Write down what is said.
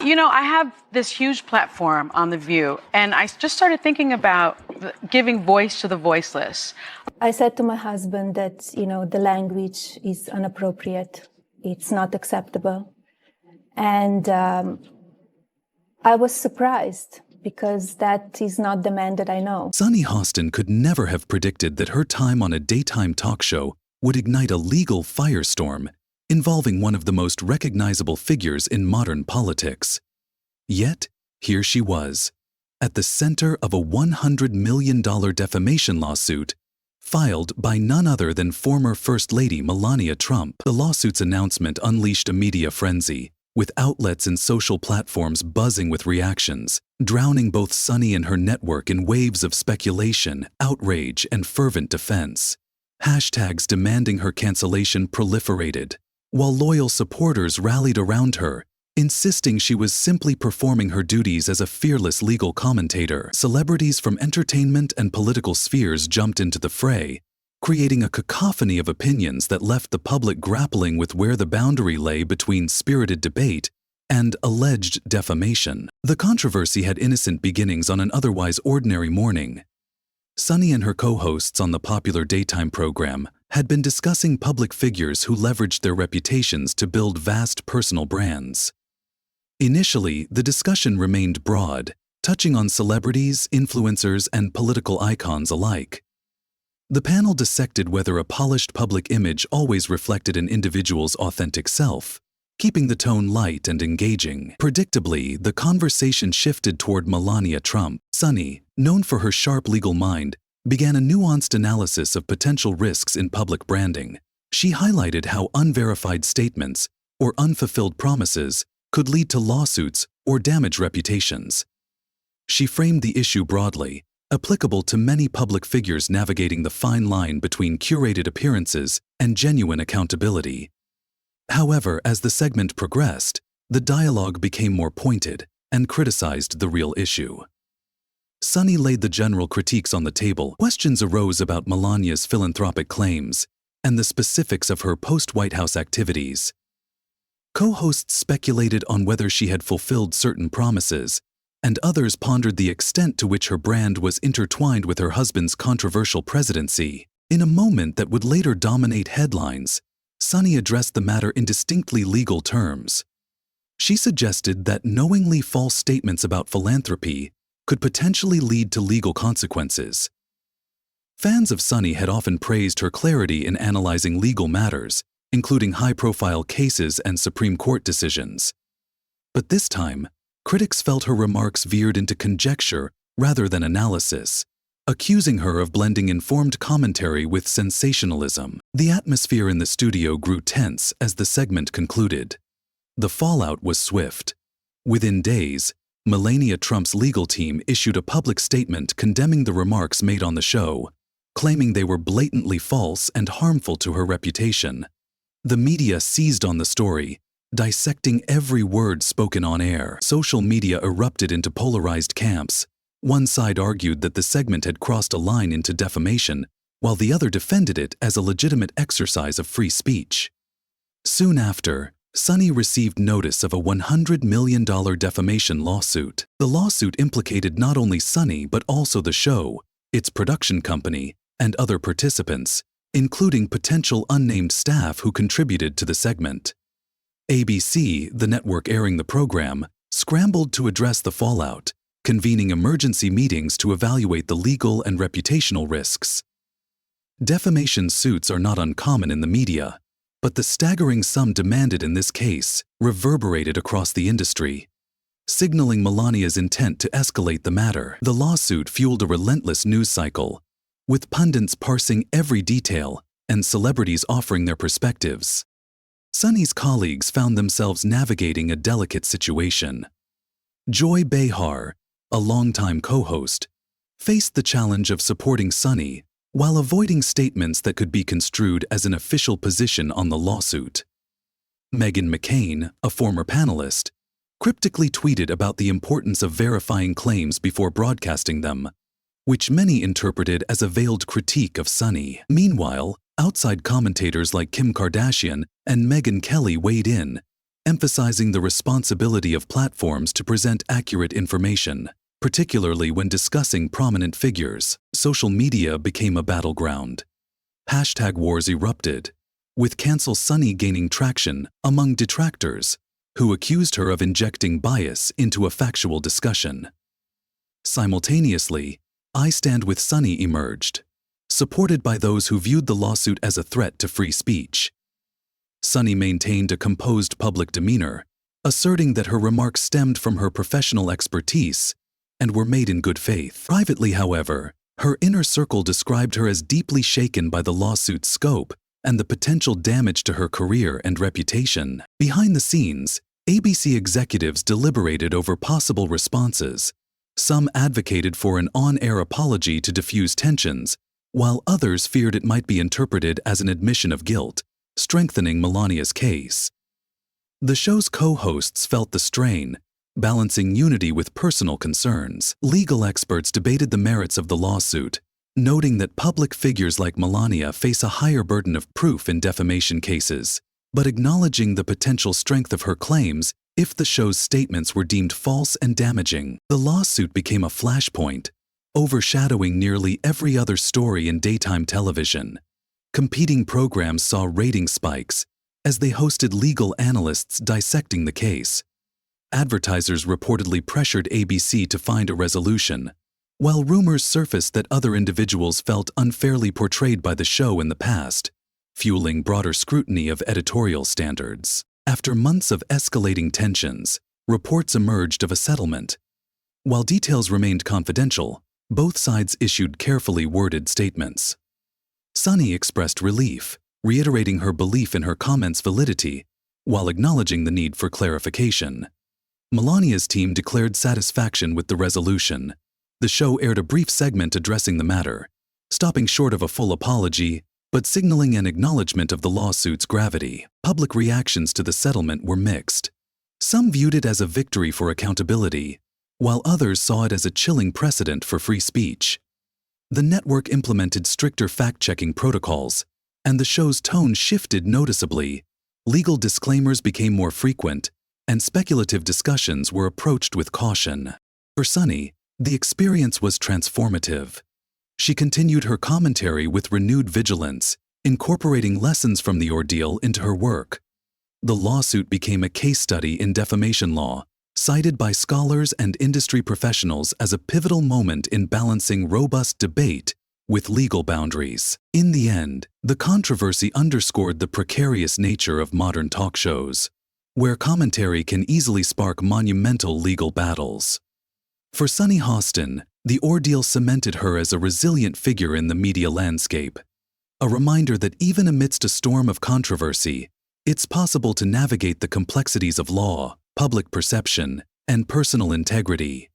I have this huge platform on The View, and I just started thinking about giving voice to the voiceless. I said to my husband that, the language is inappropriate. It's not acceptable. And I was surprised because that is not the man that I know. Sonny Hostin could never have predicted that her time on a daytime talk show would ignite a legal firestorm involving one of the most recognizable figures in modern politics. Yet, here she was, at the center of a $100 million defamation lawsuit filed by none other than former First Lady Melania Trump. The lawsuit's announcement unleashed a media frenzy, with outlets and social platforms buzzing with reactions, drowning both Sonny and her network in waves of speculation, outrage, and fervent defense. Hashtags demanding her cancellation proliferated, while loyal supporters rallied around her, insisting she was simply performing her duties as a fearless legal commentator. Celebrities from entertainment and political spheres jumped into the fray, creating a cacophony of opinions that left the public grappling with where the boundary lay between spirited debate and alleged defamation. The controversy had innocent beginnings on an otherwise ordinary morning. Sonny and her co-hosts on the popular daytime program had been discussing public figures who leveraged their reputations to build vast personal brands. Initially, the discussion remained broad, touching on celebrities, influencers, and political icons alike. The panel dissected whether a polished public image always reflected an individual's authentic self, keeping the tone light and engaging. Predictably, the conversation shifted toward Melania Trump. Sonny, known for her sharp legal mind, began a nuanced analysis of potential risks in public branding. She highlighted how unverified statements or unfulfilled promises could lead to lawsuits or damage reputations. She framed the issue broadly, applicable to many public figures navigating the fine line between curated appearances and genuine accountability. However, as the segment progressed, the dialogue became more pointed and criticized the real issue. Sonny laid the general critiques on the table. Questions arose about Melania's philanthropic claims and the specifics of her post-White House activities. Co-hosts speculated on whether she had fulfilled certain promises, and others pondered the extent to which her brand was intertwined with her husband's controversial presidency. In a moment that would later dominate headlines, Sonny addressed the matter in distinctly legal terms. She suggested that knowingly false statements about philanthropy could potentially lead to legal consequences. Fans of Sonny had often praised her clarity in analyzing legal matters, including high-profile cases and Supreme Court decisions. But this time, critics felt her remarks veered into conjecture rather than analysis, accusing her of blending informed commentary with sensationalism. The atmosphere in the studio grew tense as the segment concluded. The fallout was swift. Within days, Melania Trump's legal team issued a public statement condemning the remarks made on the show, claiming they were blatantly false and harmful to her reputation. The media seized on the story, dissecting every word spoken on air. Social media erupted into polarized camps. One side argued that the segment had crossed a line into defamation, while the other defended it as a legitimate exercise of free speech. Soon after, Sonny received notice of a $100 million defamation lawsuit. The lawsuit implicated not only Sonny but also the show, its production company, and other participants, including potential unnamed staff who contributed to the segment. ABC, the network airing the program, scrambled to address the fallout, convening emergency meetings to evaluate the legal and reputational risks. Defamation suits are not uncommon in the media, but the staggering sum demanded in this case reverberated across the industry, signaling Melania's intent to escalate the matter. The lawsuit fueled a relentless news cycle, with pundits parsing every detail and celebrities offering their perspectives. Sonny's colleagues found themselves navigating a delicate situation. Joy Behar, a longtime co-host, faced the challenge of supporting Sonny while avoiding statements that could be construed as an official position on the lawsuit. Meghan McCain, a former panelist, cryptically tweeted about the importance of verifying claims before broadcasting them, which many interpreted as a veiled critique of Sonny. Meanwhile, outside commentators like Kim Kardashian and Megyn Kelly weighed in, emphasizing the responsibility of platforms to present accurate information. Particularly when discussing prominent figures, social media became a battleground. Hashtag wars erupted, with Cancel Sonny gaining traction among detractors who accused her of injecting bias into a factual discussion. Simultaneously, I Stand With Sonny emerged, supported by those who viewed the lawsuit as a threat to free speech. Sonny maintained a composed public demeanor, asserting that her remarks stemmed from her professional expertise and were made in good faith. Privately, however, her inner circle described her as deeply shaken by the lawsuit's scope and the potential damage to her career and reputation. Behind the scenes, ABC executives deliberated over possible responses. Some advocated for an on-air apology to diffuse tensions, while others feared it might be interpreted as an admission of guilt, strengthening Melania's case. The show's co-hosts felt the strain, balancing unity with personal concerns. Legal experts debated the merits of the lawsuit, noting that public figures like Melania face a higher burden of proof in defamation cases, but acknowledging the potential strength of her claims if the show's statements were deemed false and damaging. The lawsuit became a flashpoint, overshadowing nearly every other story in daytime television. Competing programs saw rating spikes as they hosted legal analysts dissecting the case. Advertisers reportedly pressured ABC to find a resolution, while rumors surfaced that other individuals felt unfairly portrayed by the show in the past, fueling broader scrutiny of editorial standards. After months of escalating tensions, reports emerged of a settlement. While details remained confidential, both sides issued carefully worded statements. Sonny expressed relief, reiterating her belief in her comments' validity, while acknowledging the need for clarification. Melania's team declared satisfaction with the resolution. The show aired a brief segment addressing the matter, stopping short of a full apology, but signaling an acknowledgement of the lawsuit's gravity. Public reactions to the settlement were mixed. Some viewed it as a victory for accountability, while others saw it as a chilling precedent for free speech. The network implemented stricter fact-checking protocols, and the show's tone shifted noticeably. Legal disclaimers became more frequent, and speculative discussions were approached with caution. For Sonny, the experience was transformative. She continued her commentary with renewed vigilance, incorporating lessons from the ordeal into her work. The lawsuit became a case study in defamation law, cited by scholars and industry professionals as a pivotal moment in balancing robust debate with legal boundaries. In the end, the controversy underscored the precarious nature of modern talk shows, where commentary can easily spark monumental legal battles. For Sonny Hostin, the ordeal cemented her as a resilient figure in the media landscape, a reminder that even amidst a storm of controversy, it's possible to navigate the complexities of law, public perception, and personal integrity.